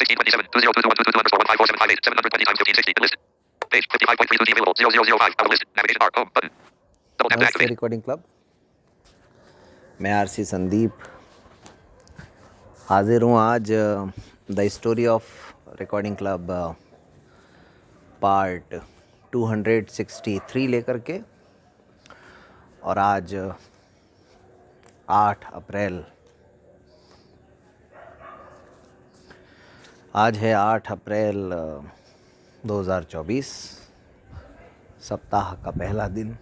1627 20222122 720 times 1560. List. Page 55.32 available 0005. Our list. Navigation bar. Home button. Double tap to नमस्ते activate. Recording club. मैं RC Sandeep हाजिर हूँ आज the story of recording club part 263 लेकर के। और आज 8 अप्रैल, आज है 8 अप्रैल 2024, सप्ताह का पहला दिन,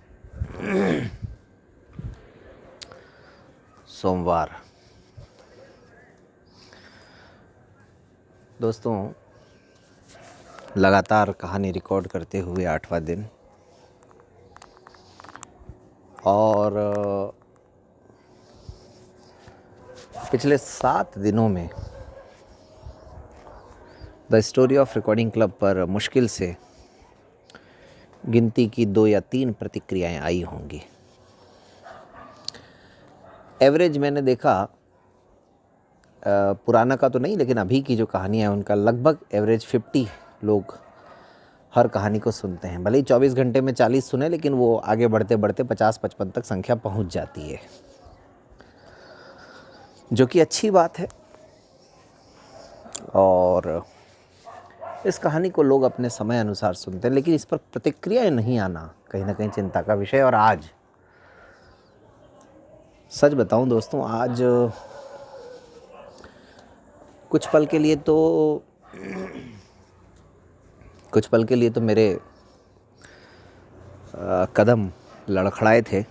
सोमवार। दोस्तों, लगातार कहानी रिकॉर्ड करते हुए 8वां दिन, और पिछले 7 दिनों में the story of recording club पर मुश्किल से गिनती की 2 या 3 प्रतिक्रियाएं आई होंगी। एवरेज मैंने देखा, पुराना का तो नहीं, लेकिन अभी की जो कहानियाँ हैं उनका लगभग एवरेज 50 लोग हर कहानी को सुनते हैं। भले ही 24 घंटे में 40 सुने, लेकिन वो आगे बढ़ते बढ़ते 50-55 तक संख्या पहुंच जाती है, जो कि अच्छी बात है। और इस कहानी को लोग अपने समय अनुसार सुनते हैं, लेकिन इस पर प्रतिक्रियाएं नहीं आना कहीं ना कहीं चिंता का विषय। और आज सच बताऊं दोस्तों, आज कुछ पल के लिए तो मेरे कदम लड़खड़ाए थे,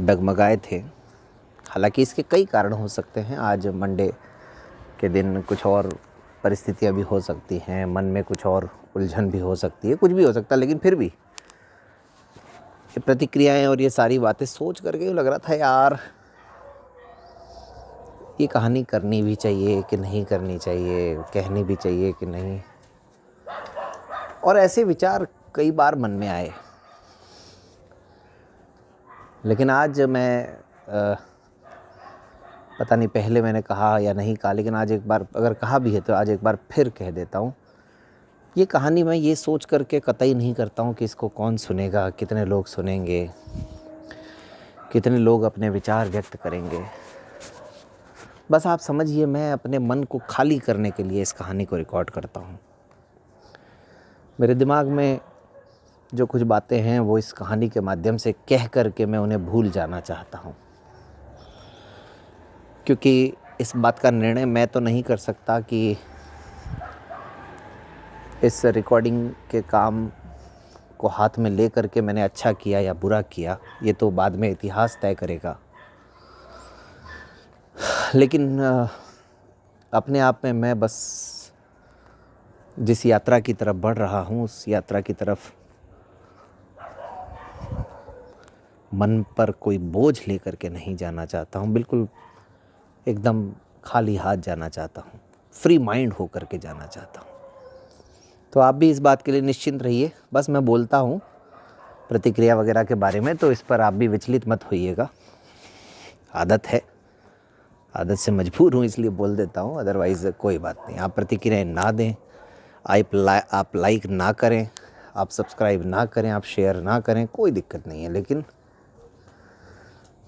डगमगाए थे। हालांकि इसके कई कारण हो सकते हैं। आज मंडे के दिन कुछ और परिस्थितियां भी हो सकती हैं, मन में कुछ और उलझन भी हो सकती है, कुछ भी हो सकता है। लेकिन फिर भी ये प्रतिक्रियाएं और ये सारी बातें सोच करके लग रहा था, यार ये कहानी करनी भी चाहिए कि नहीं करनी चाहिए, कहनी भी चाहिए कि नहीं। और ऐसे विचार कई बार मन में आए। लेकिन आज मैं पता नहीं पहले मैंने कहा या नहीं कहा, लेकिन आज एक बार अगर कहा भी है तो आज एक बार फिर कह देता हूँ। ये कहानी मैं ये सोच करके कतई नहीं करता हूँ कि इसको कौन सुनेगा, कितने लोग सुनेंगे, कितने लोग अपने विचार व्यक्त करेंगे। बस आप समझिए, मैं अपने मन को खाली करने के लिए इस कहानी को रिकॉर्ड करता हूँ। मेरे दिमाग में जो कुछ बातें हैं वो इस कहानी के माध्यम से कह करके मैं उन्हें भूल जाना चाहता हूँ। क्योंकि इस बात का निर्णय मैं तो नहीं कर सकता कि इस रिकॉर्डिंग के काम को हाथ में ले करके मैंने अच्छा किया या बुरा किया। ये तो बाद में इतिहास तय करेगा। लेकिन अपने आप में मैं बस जिस यात्रा की तरफ बढ़ रहा हूँ, उस यात्रा की तरफ मन पर कोई बोझ लेकर के नहीं जाना चाहता हूँ। बिल्कुल एकदम खाली हाथ जाना चाहता हूँ, फ्री माइंड हो करके जाना चाहता हूँ। तो आप भी इस बात के लिए निश्चिंत रहिए। बस मैं बोलता हूँ प्रतिक्रिया वगैरह के बारे में, तो इस पर आप भी विचलित मत होइएगा। आदत है, आदत से मजबूर हूँ इसलिए बोल देता हूँ, अदरवाइज़ कोई बात नहीं। आप प्रतिक्रियाएं ना दें, आप लाइक ना करें, आप सब्सक्राइब ना करें, आप शेयर ना करें, कोई दिक्कत नहीं है। लेकिन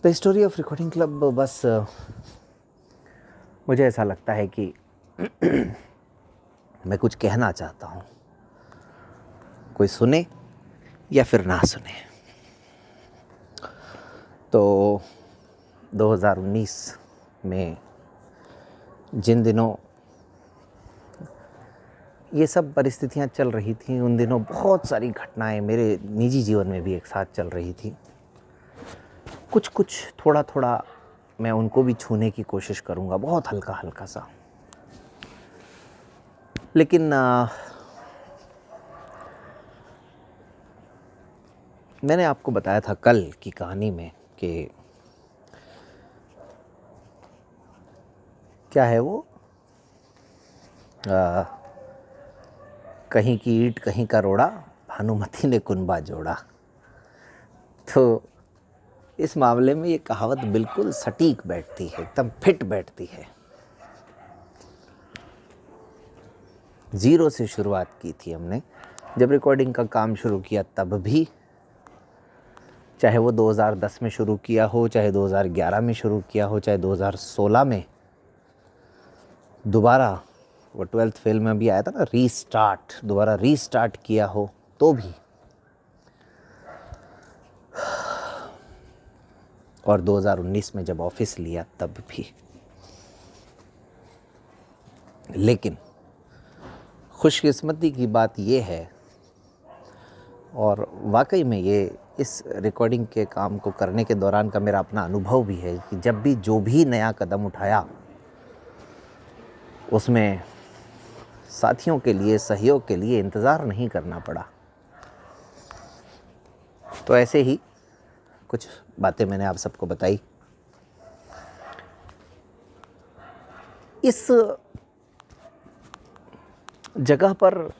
the story of recording club, बस मुझे ऐसा लगता है कि मैं कुछ कहना चाहता हूँ, कोई सुने या फिर ना सुने। तो 2019 में जिन दिनों ये सब परिस्थितियाँ चल रही थी, उन दिनों बहुत सारी घटनाएं मेरे निजी जीवन में भी एक साथ चल रही थी। कुछ कुछ थोड़ा थोड़ा मैं उनको भी छूने की कोशिश करूँगा, बहुत हल्का हल्का सा। लेकिन मैंने आपको बताया था कल की कहानी में कि क्या है वो, कहीं की ईंट कहीं का रोड़ा, भानुमति ने कुनबा जोड़ा। तो इस मामले में ये कहावत बिल्कुल सटीक बैठती है, एकदम फिट बैठती है। ज़ीरो से शुरुआत की थी हमने। जब रिकॉर्डिंग का काम शुरू किया तब भी, चाहे वो 2010 में शुरू किया हो, चाहे 2011 में शुरू किया हो, चाहे 2016 में दोबारा वो 12th फेल में भी आया था ना रीस्टार्ट, दोबारा रीस्टार्ट किया हो तो भी, और 2019 में जब ऑफिस लिया तब भी। लेकिन खुशकिस्मती की बात ये है, और वाकई में ये इस रिकॉर्डिंग के काम को करने के दौरान का मेरा अपना अनुभव भी है कि जब भी जो भी नया कदम उठाया उसमें साथियों के लिए, सहयोग के लिए इंतज़ार नहीं करना पड़ा। तो ऐसे ही कुछ बातें मैंने आप सबको बताई। इस जगह पर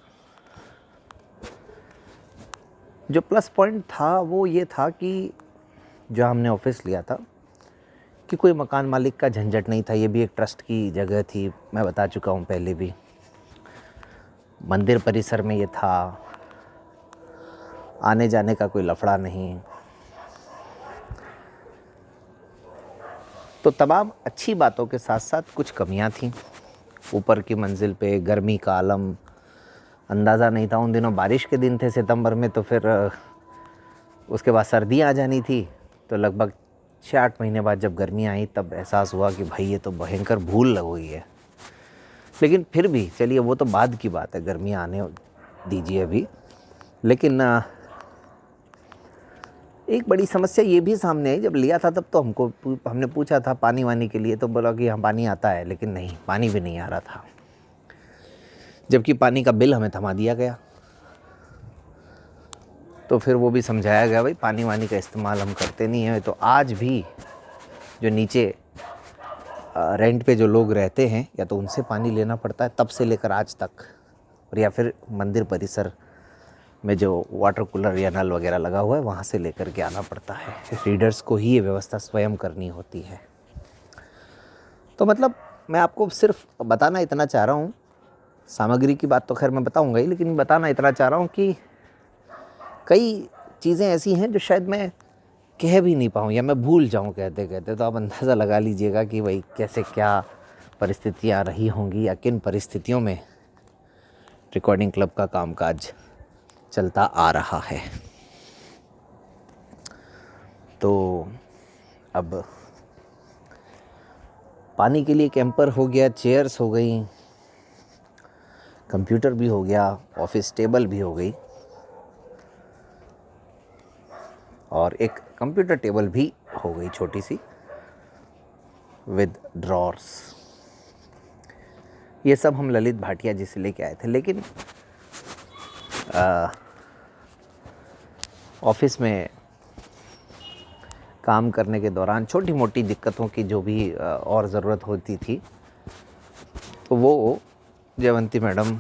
जो प्लस पॉइंट था वो ये था कि जो हमने ऑफिस लिया था कि कोई मकान मालिक का झंझट नहीं था। ये भी एक ट्रस्ट की जगह थी, मैं बता चुका हूँ पहले भी। मंदिर परिसर में ये था, आने जाने का कोई लफड़ा नहीं। तो तमाम अच्छी बातों के साथ साथ कुछ कमियां थीं। ऊपर की मंजिल पे गर्मी का आलम अंदाज़ा नहीं था। उन दिनों बारिश के दिन थे सितंबर में, तो फिर उसके बाद सर्दी आ जानी थी। तो लगभग 6-8 महीने बाद जब गर्मी आई तब एहसास हुआ कि भाई ये तो भयंकर भूल लग हुई है। लेकिन फिर भी चलिए वो तो बाद की बात है, गर्मियाँ आने दीजिए अभी। लेकिन एक बड़ी समस्या ये भी सामने आई। जब लिया था तब तो हमने पूछा था पानी वानी के लिए, तो बोला कि हाँ पानी आता है, लेकिन नहीं, पानी भी नहीं आ रहा था। जबकि पानी का बिल हमें थमा दिया गया। तो फिर वो भी समझाया गया भाई पानी वानी का इस्तेमाल हम करते नहीं हैं। तो आज भी जो नीचे रेंट पे जो लोग रहते हैं, या तो उनसे पानी लेना पड़ता है तब से लेकर आज तक, और या फिर मंदिर परिसर में जो वाटर कूलर या नल वगैरह लगा हुआ है वहाँ से लेकर के आना पड़ता है। रीडर्स को ही ये व्यवस्था स्वयं करनी होती है। तो मतलब मैं आपको सिर्फ बताना इतना चाह रहा हूँ, सामग्री की बात तो खैर मैं बताऊँगा ही, लेकिन बताना इतना चाह रहा हूँ कि कई चीज़ें ऐसी हैं जो शायद मैं कह भी नहीं पाऊँ या मैं भूल जाऊँ कहते कहते। तो आप अंदाज़ा लगा लीजिएगा कि भाई कैसे क्या परिस्थितियाँ रही होंगी या किन परिस्थितियों में रिकॉर्डिंग क्लब का कामकाज चलता आ रहा है। तो अब पानी के लिए कैंपर हो गया, चेयर्स हो गई, कंप्यूटर भी हो गया, ऑफिस टेबल भी हो गई, और एक कंप्यूटर टेबल भी हो गई छोटी सी विद ड्रॉर्स। ये सब हम ललित भाटिया जी से लेके आए थे। लेकिन ऑफिस में काम करने के दौरान छोटी मोटी दिक्कतों की जो भी और ज़रूरत होती थी, तो वो जयवंती मैडम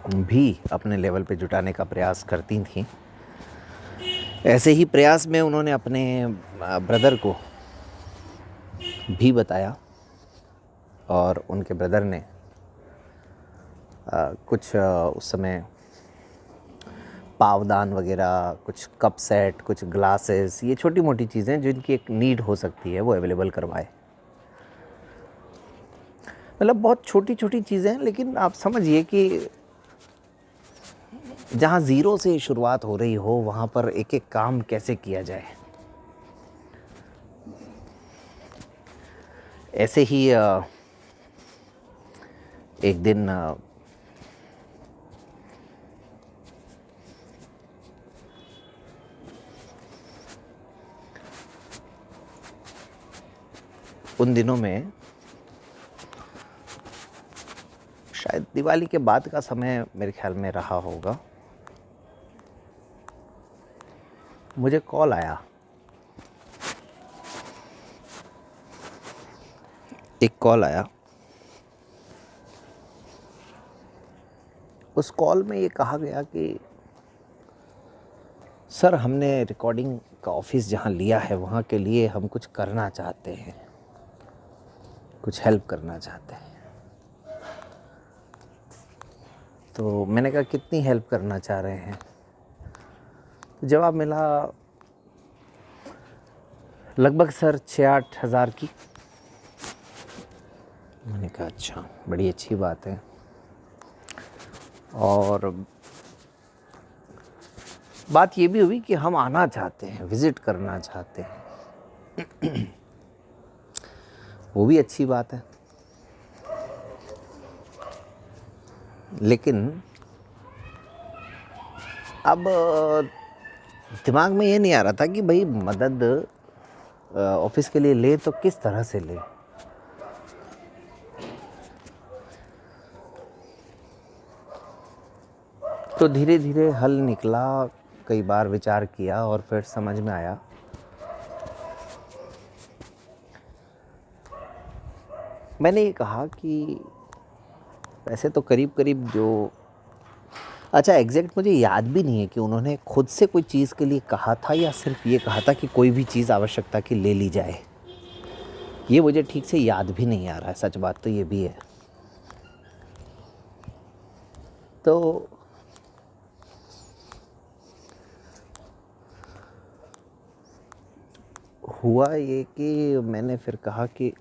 भी अपने लेवल पे जुटाने का प्रयास करती थीं। ऐसे ही प्रयास में उन्होंने अपने ब्रदर को भी बताया, और उनके ब्रदर ने कुछ उस समय पावदान वगैरह, कुछ कप सेट, कुछ ग्लासेस, ये छोटी मोटी चीज़ें जिनकी एक नीड हो सकती है वो अवेलेबल करवाए। मतलब बहुत छोटी छोटी चीज़ें, लेकिन आप समझिए कि जहाँ ज़ीरो से शुरुआत हो रही हो वहाँ पर एक एक काम कैसे किया जाए। ऐसे ही एक दिन उन दिनों में शायद दिवाली के बाद का समय मेरे ख्याल में रहा होगा, मुझे कॉल आया। एक कॉल आया। उस कॉल में ये कहा गया कि सर हमने रिकॉर्डिंग का ऑफिस जहाँ लिया है वहाँ के लिए हम कुछ करना चाहते हैं, कुछ हेल्प करना चाहते हैं। तो मैंने कहा कितनी हेल्प करना चाह रहे हैं। तो जवाब मिला लगभग सर 6-8 हज़ार की। मैंने कहा अच्छा, बड़ी अच्छी बात है। और बात ये भी हुई कि हम आना चाहते हैं, विज़िट करना चाहते हैं। वो भी अच्छी बात है, लेकिन अब दिमाग में ये नहीं आ रहा था कि भाई मदद ऑफिस के लिए ले तो किस तरह से ले। तो धीरे धीरे हल निकला, कई बार विचार किया और फिर समझ में आया मैंने ये कहा कि वैसे तो करीब करीब जो, अच्छा एग्जैक्ट मुझे याद भी नहीं है कि उन्होंने खुद से कोई चीज़ के लिए कहा था या सिर्फ ये कहा था कि कोई भी चीज़ आवश्यकता की ले ली जाए। ये मुझे ठीक से याद भी नहीं आ रहा है, सच बात तो ये भी है। तो हुआ ये कि मैंने फिर कहा कि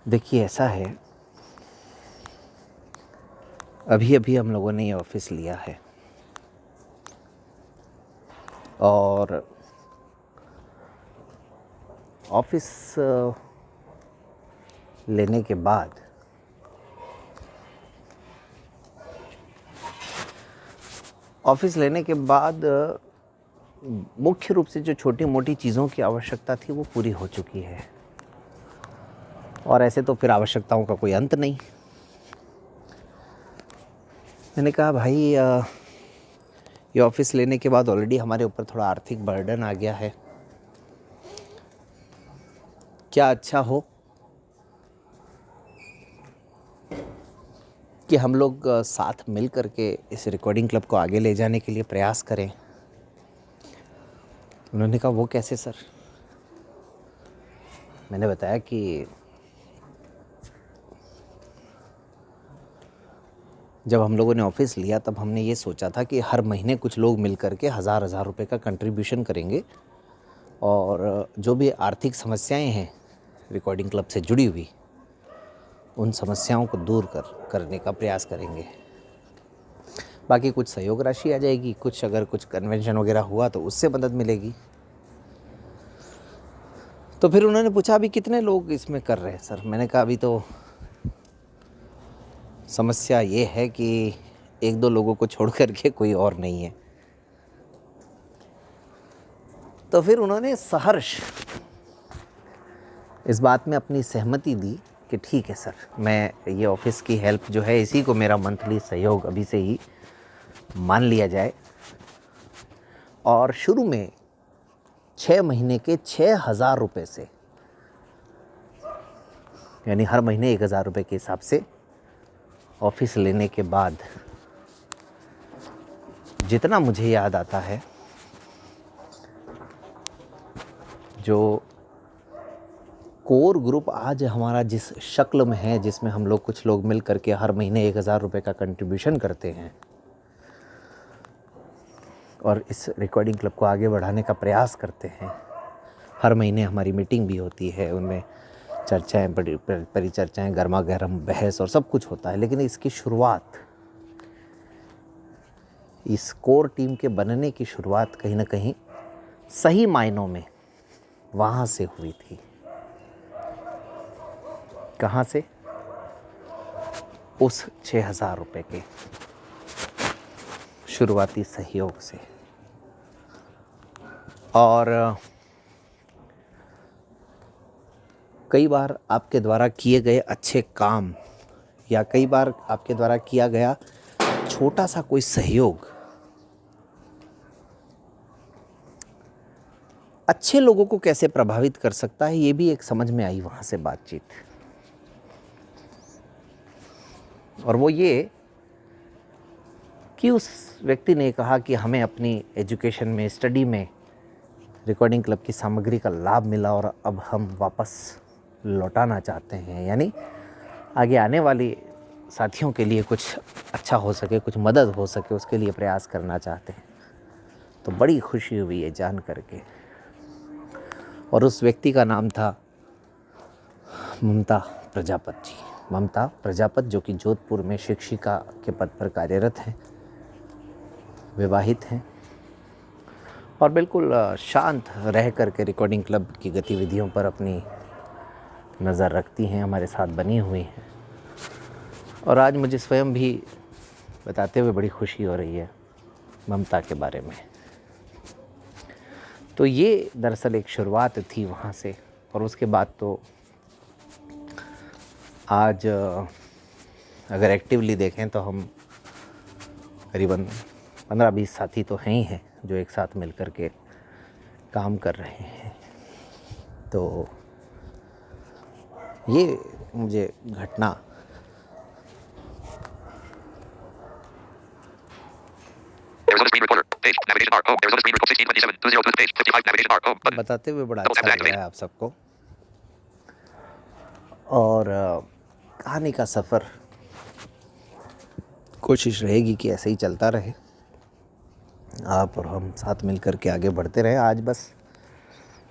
देखिए ऐसा है, अभी अभी हम लोगों ने ये ऑफिस लिया है और ऑफिस लेने के बाद मुख्य रूप से जो छोटी मोटी चीज़ों की आवश्यकता थी वो पूरी हो चुकी है, और ऐसे तो फिर आवश्यकताओं का कोई अंत नहीं। मैंने कहा भाई ये ऑफिस लेने के बाद ऑलरेडी हमारे ऊपर थोड़ा आर्थिक बर्डन आ गया है, क्या अच्छा हो कि हम लोग साथ मिल करके इस रिकॉर्डिंग क्लब को आगे ले जाने के लिए प्रयास करें। उन्होंने कहा वो कैसे सर। मैंने बताया कि जब हम लोगों ने ऑफिस लिया तब हमने ये सोचा था कि हर महीने कुछ लोग मिल करके 1000 रुपये का कंट्रीब्यूशन करेंगे और जो भी आर्थिक समस्याएं हैं रिकॉर्डिंग क्लब से जुड़ी हुई, उन समस्याओं को दूर करने का प्रयास करेंगे। बाकी कुछ सहयोग राशि आ जाएगी, कुछ अगर कुछ कन्वेंशन वगैरह हुआ तो उससे मदद मिलेगी। तो फिर उन्होंने पूछा अभी कितने लोग इसमें कर रहे हैं सर। मैंने कहा अभी तो समस्या ये है कि 1-2 लोगों को छोड़ करके कोई और नहीं है। तो फिर उन्होंने सहर्ष इस बात में अपनी सहमति दी कि ठीक है सर, मैं ये ऑफिस की हेल्प जो है इसी को मेरा मंथली सहयोग अभी से ही मान लिया जाए, और शुरू में 6 महीने के 6000 रुपये से, यानी हर महीने 1000 रुपये के हिसाब से ऑफिस लेने के बाद जितना मुझे याद आता है, जो कोर ग्रुप आज हमारा जिस शक्ल में है, जिसमें हम लोग कुछ लोग मिल करके हर महीने 1000 रुपये का कंट्रीब्यूशन करते हैं और इस रिकॉर्डिंग क्लब को आगे बढ़ाने का प्रयास करते हैं, हर महीने हमारी मीटिंग भी होती है, उनमें चर्चाएं, परिचर्चाएं, गर्मा गर्म बहस और सब कुछ होता है। लेकिन इसकी शुरुआत, इस कोर टीम के बनने की शुरुआत कहीं ना कहीं सही मायनों में वहाँ से हुई थी। कहाँ से? उस 6000 रुपये के शुरुआती सहयोग से। और कई बार आपके द्वारा किए गए अच्छे काम या कई बार आपके द्वारा किया गया छोटा सा कोई सहयोग अच्छे लोगों को कैसे प्रभावित कर सकता है, ये भी एक समझ में आई वहाँ से बातचीत। और वो ये कि उस व्यक्ति ने कहा कि हमें अपनी एजुकेशन में, स्टडी में रिकॉर्डिंग क्लब की सामग्री का लाभ मिला और अब हम वापस लौटाना चाहते हैं, यानी आगे आने वाली साथियों के लिए कुछ अच्छा हो सके, कुछ मदद हो सके, उसके लिए प्रयास करना चाहते हैं। तो बड़ी खुशी हुई है जान करके। और उस व्यक्ति का नाम था ममता प्रजापत जी। ममता प्रजापत, जो कि जोधपुर में शिक्षिका के पद पर कार्यरत हैं, विवाहित हैं और बिल्कुल शांत रह करके रिकॉर्डिंग क्लब की गतिविधियों पर अपनी नज़र रखती हैं, हमारे साथ बनी हुई हैं। और आज मुझे स्वयं भी बताते हुए बड़ी खुशी हो रही है ममता के बारे में। तो ये दरअसल एक शुरुआत थी वहाँ से। और उसके बाद तो आज अगर एक्टिवली देखें तो हम करीबन 15-20 साथी तो हैं ही हैं जो एक साथ मिल कर के काम कर रहे हैं। तो ये मुझे घटना Arizona screen recorder. Page. Navigation bar. Home. Arizona screen recorder. 1627. 202. Page. 55. Navigation bar. Home. Button. बताते हुए बड़ा अच्छा लग रहा है आप सबको। और कहानी का सफ़र कोशिश रहेगी कि ऐसे ही चलता रहे, आप और हम साथ मिल कर के आगे बढ़ते रहे। आज बस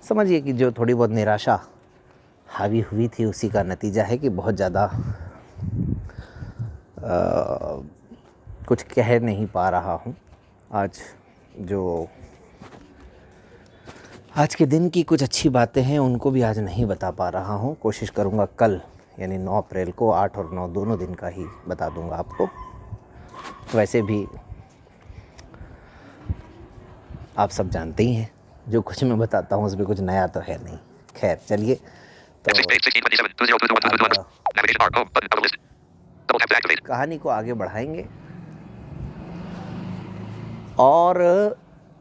समझिए कि जो थोड़ी बहुत निराशा हावी हुई थी उसी का नतीजा है कि बहुत ज़्यादा कुछ कह नहीं पा रहा हूँ। आज के दिन की कुछ अच्छी बातें हैं उनको भी आज नहीं बता पा रहा हूँ। कोशिश करूँगा कल यानी 9 अप्रैल को 8 और 9 दोनों दिन का ही बता दूँगा आपको। वैसे भी आप सब जानते ही हैं जो कुछ मैं बताता हूँ उसमें कुछ नया तो है नहीं। खैर चलिए, तो कहानी को आगे बढ़ाएंगे और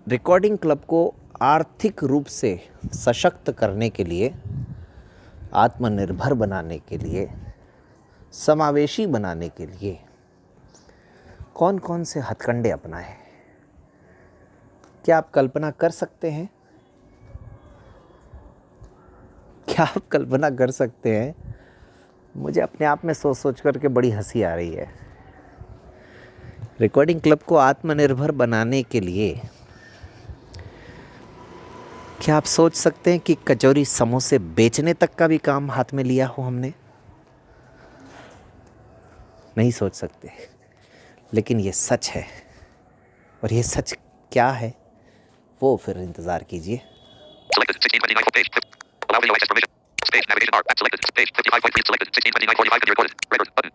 रिकॉर्डिंग क्लब को आर्थिक रूप से सशक्त करने के लिए, आत्मनिर्भर बनाने के लिए, समावेशी बनाने के लिए कौन कौन से हथकंडे अपनाएं। क्या आप कल्पना कर सकते हैं? क्या आप कल्पना कर सकते हैं? मुझे अपने आप में सोच कर के बड़ी हंसी आ रही है। रिकॉर्डिंग क्लब को आत्मनिर्भर बनाने के लिए क्या आप सोच सकते हैं कि कचौरी समोसे बेचने तक का भी काम हाथ में लिया हो हमने? नहीं सोच सकते, लेकिन ये सच है। और ये सच क्या है वो फिर इंतज़ार कीजिए। Allow video access permission. Space. Navigation bar. Selected. Space. 55.3 selected. 1629.45 recorded. Record. Button.